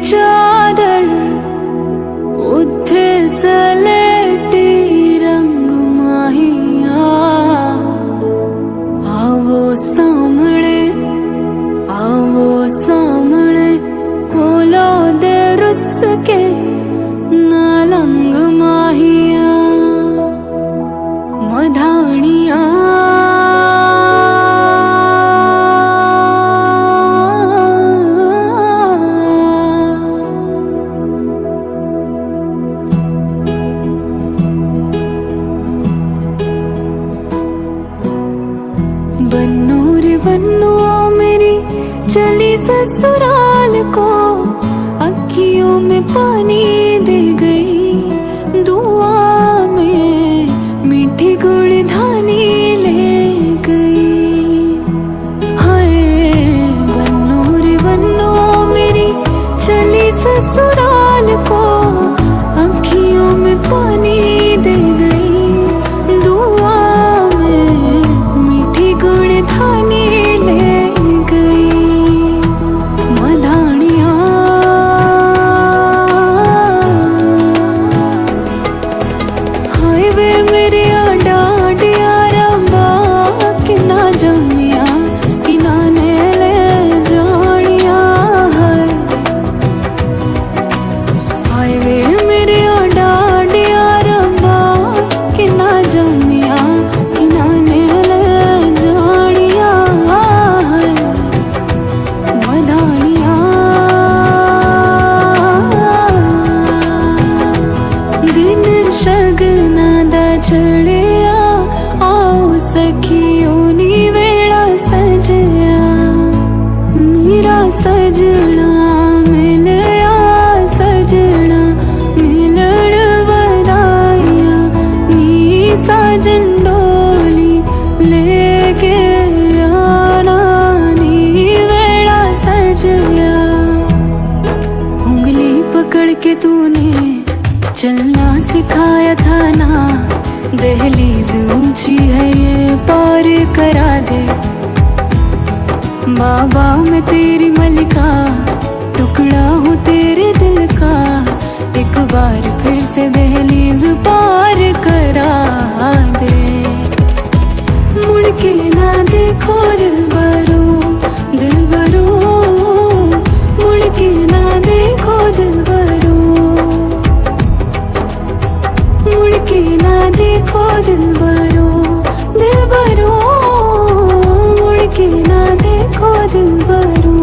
चादर उठे सलेटी रंग माहिया आवो सामने कोलो दे रुस के नालंग माहिया मधानिया बन्नू रे बन्नू मेरी चली ससुराल को अखियों में पानी दे गई दुआ में मीठी गुड़धानी ले गई। हाय बन्नू रे बन्नू मेरी चली ससुराल को अखियों में पानी दे गई दुआ गुड़धानी ले गई मधानिया। हाय वे मेरे डाडिया रंबा किना जमिया किना ने ले जानिया है। हाय वे मेरे डाडिया रंबा किना जमिया किना ने शगना दा चढ़िया आओ सखियों नी वेड़ा सजया मेरा सजना मिलया सजना मिलण बधाइया नी साजन डोली लेके आना नी वेड़ा सजया। उंगली पकड़ के तूने चलना सिखाया था ना दहलीज ऊंची है ये पार करा दे। बाबा मैं तेरी मलिका टुकड़ा हूँ तेरे दिल का एक बार फिर से दहलीज पार करा दे। मुड़ के ना देखो दिलबरो दिलबरो मुड़ के ना देखो दिलबरो मुड़ के ना देखो दिलबरो दिलबरो मुड़ के ना देखो दिलबरो।